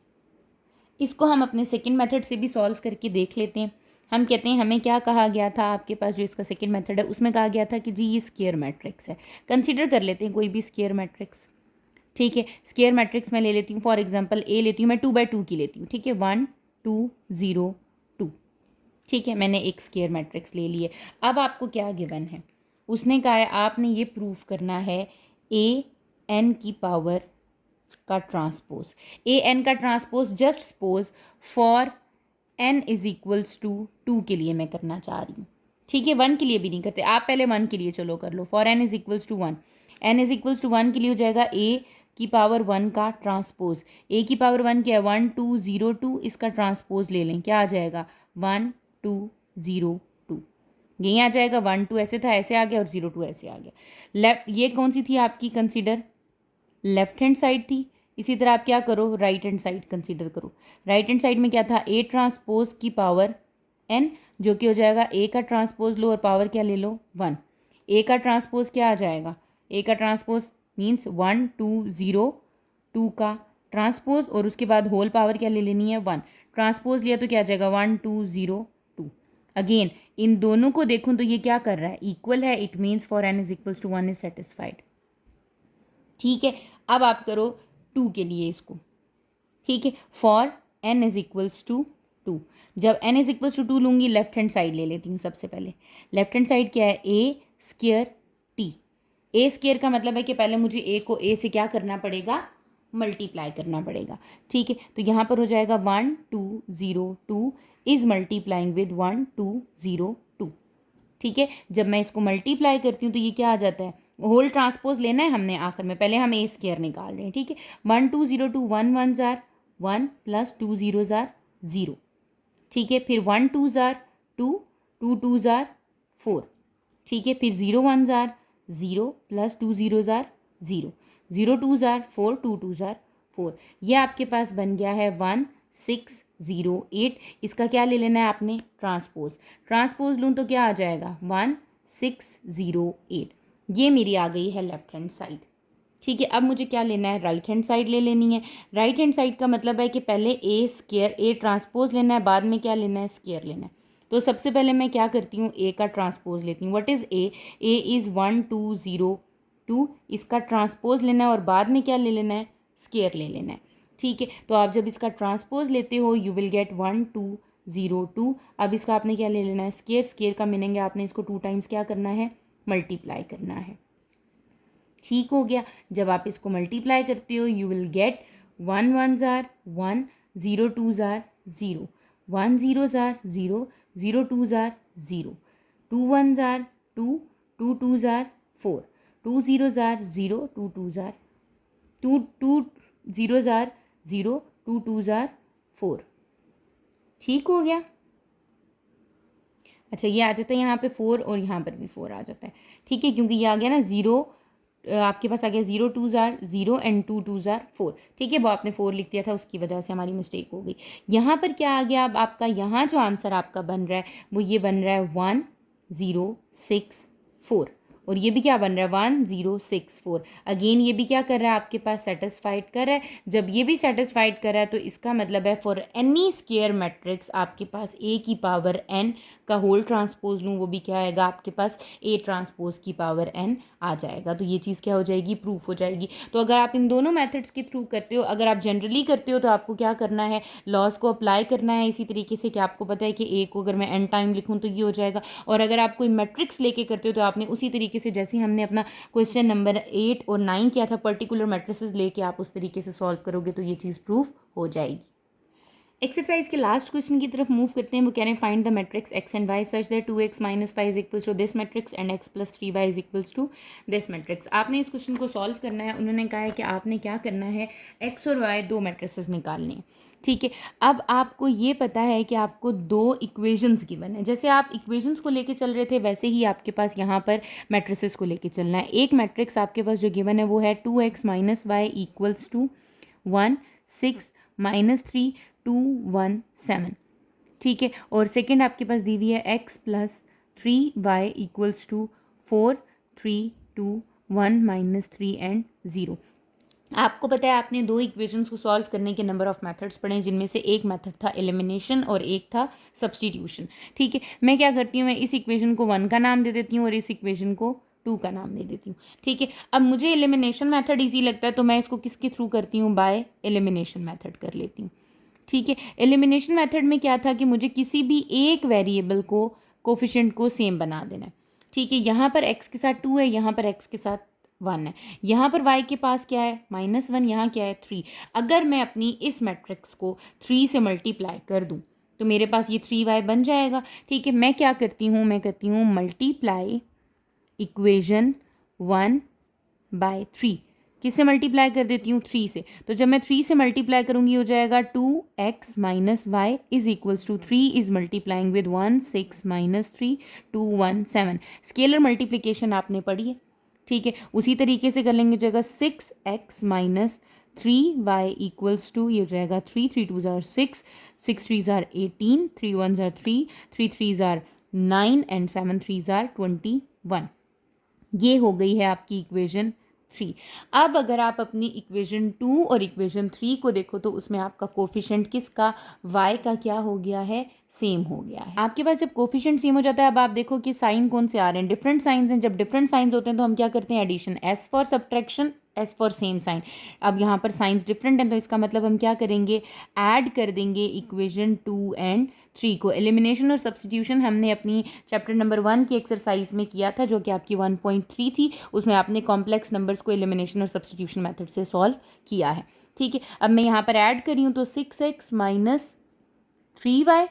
इसको हम अपने सेकंड मेथड से भी सॉल्व करके देख लेते हैं। हम कहते हैं हमें क्या कहा गया था, आपके पास जो इसका सेकंड मेथड है उसमें कहा गया था कि जी ये स्क्वायर मैट्रिक्स है। कंसीडर कर लेते हैं कोई भी स्क्वायर मैट्रिक्स। ठीक है, स्क्वायर मैट्रिक्स मैं ले लेती हूँ, फॉर एग्जांपल ए लेती हूँ मैं, 2x2 की लेती हूँ। ठीक है, 1 2 0 2। ठीक है, मैंने एक स्क्वायर मैट्रिक्स ले लिए। अब आपको क्या गिवन है, उसने कहा है आपने ये प्रूफ करना है ए एन की पावर का ट्रांसपोज, ए एन का transpose just suppose for n is equals to 2 के लिए मैं करना चाह रही हूँ। ठीक है, 1 के लिए भी नहीं करते आप, पहले 1 के लिए चलो कर लो। For n is equals to 1, n is equals to 1 के लिए हो जाएगा a की पावर 1 का ट्रांसपोज। a की पावर 1 क्या है, 1 2 0 2, इसका ट्रांसपोज ले लें, क्या आ जाएगा 1 2 0 2, यहीं आ जाएगा। 1 2 ऐसे था, ऐसे आ गया, और 0 2 ऐसे आ गया। लेफ्ट ये कौन सी थी आपकी, कंसीडर लेफ्ट हैंड साइड थी। इसी तरह आप क्या करो, राइट हैंड साइड कंसीडर करो। राइट हैंड साइड में क्या था, ए ट्रांसपोज की पावर n, जो कि हो जाएगा ए का ट्रांसपोज लो और पावर क्या ले लो 1। ए का ट्रांसपोज क्या आ जाएगा, ए का ट्रांसपोज मीन्स 1 2 0 2 का ट्रांसपोज, और उसके बाद होल पावर क्या ले लेनी है 1। ट्रांसपोज लिया तो क्या आ जाएगा 1 2 0 2। अगेन इन दोनों को देखूँ तो ये क्या कर रहा है, इक्वल है, it means for n is equals to 1 is satisfied. ठीक है, अब आप करो 2 के लिए इसको। ठीक है, for n is equals to 2, जब n इज इक्वल्स टू 2 लूँगी, लेफ्ट हैंड साइड ले लेती हूँ सबसे पहले। लेफ्ट हैंड साइड क्या है, ए स्क्वायर टी। ए स्क्वायर का मतलब है कि पहले मुझे ए को ए से क्या करना पड़ेगा, मल्टीप्लाई करना पड़ेगा। ठीक है, तो यहाँ पर हो जाएगा 1 2 0 2 इज मल्टीप्लाइंग विद 1 2 0 2। ठीक है, जब मैं इसको मल्टीप्लाई करती हूँ तो ये क्या आ जाता है, होल ट्रांसपोज लेना है हमने आखिर में, पहले हम ए स्क्वायर निकाल रहे हैं। ठीक है, 1 2 0 2, 1 1 जार 1 प्लस 2 0 जार ज़ीरो। ठीक है, फिर 1 2 ज़ार 2, 2 2 ज़ार 4। ठीक है, फिर 0 1 ज़ार 0 प्लस 2 0 ज़ार 0, 0 2 ज़ार 4, 2 2 ज़ार 4। ये आपके पास बन गया है 1 6 0 8। इसका क्या ले लेना है आपने, ट्रांसपोज। ट्रांसपोज लूँ तो क्या आ जाएगा 1 6 0 8। ये मेरी आ गई है लेफ्ट हैंड साइड। ठीक है, अब मुझे क्या लेना है, राइट हैंड साइड ले लेनी है। राइट हैंड साइड का मतलब है कि पहले ए स्क्वायर ए ट्रांसपोज लेना है, बाद में क्या लेना है, स्क्वायर लेना है। तो सबसे पहले मैं क्या करती हूँ, ए का ट्रांसपोज लेती हूँ। What is a, A is 1 2 0 2। इसका ट्रांसपोज लेना है और बाद में क्या ले लेना है, स्क्वायर ले लेना है। ठीक है, तो आप जब इसका ट्रांसपोज लेते हो यू विल गेट 1 2 0 2। अब इसका आपने क्या ले लेना है, स्क्वायर। स्क्वायर का मीनिंग है आपने इसको 2 टाइम्स क्या करना है, मल्टीप्लाई करना है। ठीक हो गया, जब आप इसको मल्टीप्लाई करते हो यू विल गेट 1 1 ज़ार 1, 0 2 ज़ार 0, 1 0 ज़ार 0, 0 2 ज़ार 0, 2 1 ज़ार 2, 2 2 ज़ार 4, 2 0 ज़ार 0, 2 2 ज़ार 2 2 0 ज़ार 0, 2 2 ज़ार 4। ठीक हो गया। अच्छा, ये आ जाता है यहाँ पे 4 और यहाँ पर भी 4 आ जाता है। ठीक है, क्योंकि ये आ गया ना 0, आपके पास आ गया 0 2 ज़ार 0 एंड 2 2 ज़ार 4। ठीक है, वो आपने 4 लिख दिया था, उसकी वजह से हमारी मिस्टेक हो गई। यहाँ पर क्या आ गया, अब आपका यहाँ जो आंसर आपका बन रहा है वो ये बन रहा है 1 0 6 4। और ये भी क्या बन रहा है 1 0 6 4। अगेन ये भी क्या कर रहा है, आपके पास सेटिस्फाइड कर रहा है। जब ये भी सेटिस्फाइड कर रहा है तो इसका मतलब है फॉर एनी स्क्वायर मैट्रिक्स आपके पास ए की पावर एन का होल ट्रांसपोज लूँ, वो भी क्या आएगा आपके पास, ए ट्रांसपोज की पावर एन आ जाएगा। तो ये चीज़ क्या हो जाएगी, प्रूफ हो जाएगी। तो अगर आप इन दोनों मेथड्स के थ्रू करते हो, अगर आप जनरली करते हो तो आपको क्या करना है, लॉज को अप्लाई करना है इसी तरीके से कि आपको पता है कि ए को अगर मैं एन टाइम लिखूँ तो ये हो जाएगा। और अगर आप कोई मैट्रिक्स लेके करते हो तो आपने उसी तरीके से, जैसे हमने अपना क्वेश्चन नंबर 8 और 9 किया था, पर्टिकुलर मैट्रिसेस लेके आप उस तरीके से सॉल्व करोगे तो ये चीज़ प्रूफ हो जाएगी। एक्सरसाइज के लास्ट क्वेश्चन की तरफ मूव करते हैं। वो कह रहे हैं find the matrix X and Y such that 2x - 5 is equals to this matrix and x + 3y is equals to this matrix. आपने इस क्वेश्चन को सॉल्व करना है। उन्होंने कहा है कि आपने क्या करना है, x और y दो मैट्रिसेस निकालने हैं। ठीक है, अब आपको ये पता है कि आपको दो इक्वेशंस गिवन है। जैसे आप इक्वेशंस को लेके चल रहे थे वैसे ही आपके पास यहाँ पर मैट्रिसेस को लेके चलना है। एक मैट्रिक्स आपके पास जो गिवन है वो है 2x - y इक्वल्स टू 1 6 - 3 2 1 7। ठीक है, और सेकंड आपके पास दी हुई है x + 3y equals to 4 3 2 1 - 3 and 0। आपको पता है आपने दो इक्वेशंस को सॉल्व करने के नंबर ऑफ मेथड्स पढ़े, जिनमें से एक मेथड था एलिमिनेशन और एक था सब्स्टिट्यूशन। ठीक है, मैं क्या करती हूँ, मैं इस इक्वेशन को 1 का नाम दे देती हूँ और इस इक्वेशन को 2 का नाम दे देती हूँ। ठीक है, अब मुझे एलिमिनेशन मेथड ईजी लगता है तो मैं इसको किसके थ्रू करती हूँ, बाय एलिमिनेशन मेथड कर लेती हूँ। ठीक है, एलिमिनेशन मेथड में क्या था कि मुझे किसी भी एक वेरिएबल को, कोफिशिएंट को सेम बना देना है। ठीक है, यहाँ पर x के साथ 2 है, यहाँ पर x के साथ 1 है, यहाँ पर y के पास क्या है -1, यहाँ क्या है 3। अगर मैं अपनी इस मैट्रिक्स को 3 से मल्टीप्लाई कर दूँ तो मेरे पास ये 3y बन जाएगा। ठीक है, मैं क्या करती हूँ, मैं करती हूँ मल्टीप्लाई इक्वेशन 1/3। किससे मल्टीप्लाई कर देती हूँ, 3 से। तो जब मैं 3 से मल्टीप्लाई करूँगी हो जाएगा 2x - y is equals to 3 is multiplying with 1 6 - 3 2 1 7। Scalar multiplication आपने पढ़ी है। ठीक है, उसी तरीके से कर लेंगे, जगह 6x - 3y इक्वल्स टू ये हो जाएगा 3 3 2 ज़ार 6 6 3 ज़ार 18 3 1 ज़ार 3 3 3 ज़ार 9 एंड 7 3 ज़ार 21। ये हो गई है आपकी इक्वेशन 3। अब अगर आप अपनी इक्वेशन 2 और इक्वेशन 3 को देखो तो उसमें आपका कोफिशिएंट किसका, y का क्या हो गया है, सेम हो गया है। आपके पास जब कोफिशिएंट सेम हो जाता है, अब आप देखो कि साइन कौन से आ रहे हैं, डिफरेंट साइंस हैं। जब डिफरेंट साइंस होते हैं तो हम क्या करते हैं, addition, as for subtraction as for same sign. अब यहाँ पर साइंस डिफरेंट हैं तो इसका मतलब हम क्या करेंगे, ऐड कर देंगे इक्वेशन 2 एंड 3 को। एलिमिनेशन और सब्स्टिट्यूशन हमने अपनी चैप्टर नंबर 1 की एक्सरसाइज में किया था, जो कि आपकी 1.3 थी। उसमें आपने कॉम्प्लेक्स नंबर्स को एलिमिनेशन और सब्स्टिट्यूशन मेथड से सॉल्व किया है। ठीक है, अब मैं यहाँ पर ऐड करी हूँ तो 6x - 3y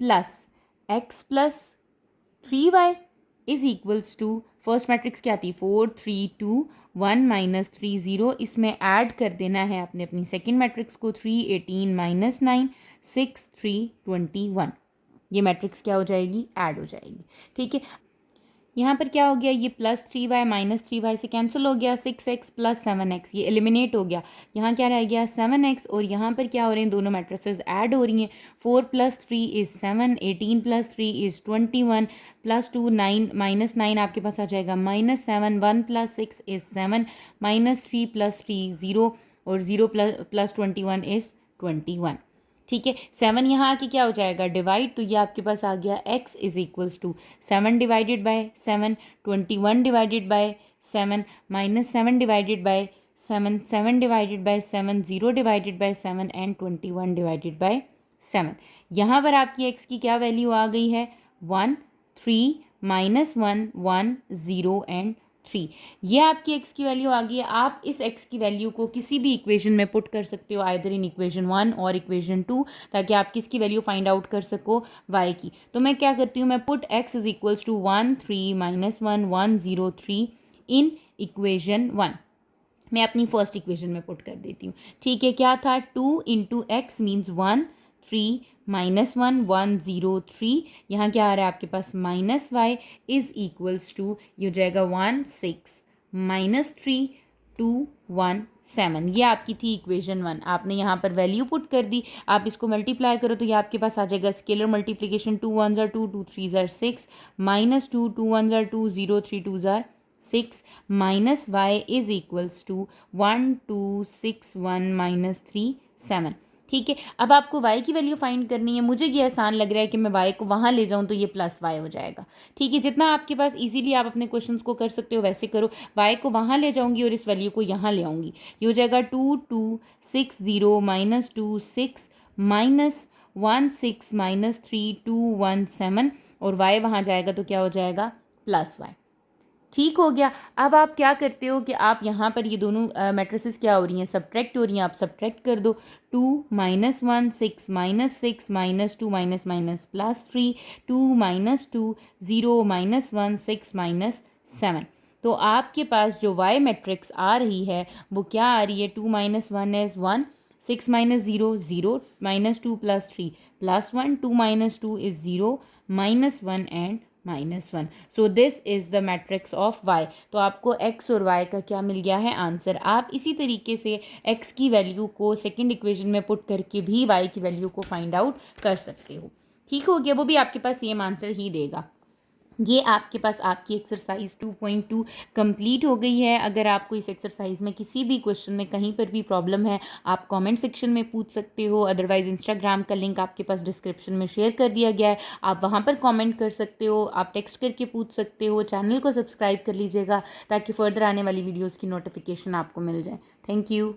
plus x plus 3y is equals to, first matrix क्या थी 4 3 2 1 - 3 0। इसमें ऐड कर देना है आपने अपनी सेकेंड मैट्रिक्स को 3 18 - 9 6 3 21। ये मैट्रिक्स क्या हो जाएगी, ऐड हो जाएगी। ठीक है, यहाँ पर क्या हो गया, ये +3y -3y से कैंसिल हो गया, 6x + 7x ये एलिमिनेट हो गया। यहाँ क्या रह गया 7x, और यहाँ पर क्या हो रहे हैं, दोनों मैट्रिसेस ऐड हो रही हैं। 4 + 3 = 7, 18 + 3 = 21, +2 9 -9 आपके पास आ जाएगा -7, 1 + 6 = 7, -3 + 3 0, और 0 + 21 = 21। ठीक है, 7 यहाँ आके क्या हो जाएगा, डिवाइड, तो ये आपके पास आ गया x = 7 divided by 7, 21 divided by 7, -7 divided by 7, 7 divided by 7, 0 divided by 7 and 21 divided by 7। यहाँ पर आपकी x की क्या वैल्यू आ गई है, 1 3 -1 1 0 एंड 3। ये आपकी x की वैल्यू आ गई है। आप इस x की वैल्यू को किसी भी इक्वेशन में पुट कर सकते हो, आइदर इन इक्वेशन 1 और इक्वेशन 2, ताकि आप किसकी वैल्यू फाइंड आउट कर सको, y की। तो मैं क्या करती हूँ, मैं पुट x = 1 3 -1 1 0 3 इन इक्वेशन 1, मैं अपनी फर्स्ट इक्वेशन में पुट कर देती हूँ। ठीक है, क्या था, 2 × x मीन्स 1 3 -1 1 0 3, यहाँ क्या आ रहा है आपके पास, -y = ये हो जाएगा 1 6 -3 2 1 7। ये आपकी थी इक्वेशन 1। आपने यहाँ पर वैल्यू पुट कर दी, आप इसको मल्टीप्लाई करो तो ये आपके पास आ जाएगा scalar multiplication, 2 1 * 2 2 3 * 6 -2 2 1 * 2 0 3 2 6 minus y is equals to 1 2 6 1 minus 3 7। ठीक है, अब आपको y की वैल्यू फाइंड करनी है। मुझे ये आसान लग रहा है कि मैं y को वहाँ ले जाऊँ तो ये +y हो जाएगा। ठीक है, जितना आपके पास इजीली आप अपने क्वेश्चंस को कर सकते हो वैसे करो। y को वहाँ ले जाऊँगी और इस वैल्यू को यहाँ ले आऊँगी। ये हो जाएगा 2 2 6 0 -2 6 -1 6 -3 2 1 7, और y वहाँ जाएगा तो क्या हो जाएगा, +y। ठीक हो गया। अब आप क्या करते हो कि आप यहाँ पर ये दोनों मैट्रिसेस क्या हो रही हैं, सब्ट्रैक्ट हो रही हैं, आप सब्ट्रैक्ट कर दो। 2 -1 6 -6 -2 +3 2 -2 0 -1 6 -7। तो आपके पास जो y मैट्रिक्स आ रही है वो क्या आ रही है, 2 -1 is 1 6 -0 0 -2 + 3 +1 2 -2 is 0 -1 and -1। So this is the matrix of y। तो आपको x और y का क्या मिल गया है, आंसर। आप इसी तरीके से x की वैल्यू को सेकंड इक्वेशन में पुट करके भी y की वैल्यू को फाइंड आउट कर सकते हो। ठीक हो गया, वो भी आपके पास सेम आंसर ही देगा। ये आपके पास आपकी एक्सरसाइज 2.2 कंप्लीट हो गई है। अगर आपको इस एक्सरसाइज में किसी भी क्वेश्चन में कहीं पर भी प्रॉब्लम है, आप कमेंट सेक्शन में पूछ सकते हो। अदरवाइज इंस्टाग्राम का लिंक आपके पास डिस्क्रिप्शन में शेयर कर दिया गया है, आप वहाँ पर कमेंट कर सकते हो, आप टेक्स्ट करके पूछ सकते हो। चैनल को सब्सक्राइब कर लीजिएगा ताकि फर्दर आने वाली वीडियोज़ की नोटिफिकेशन आपको मिल जाए। Thank you.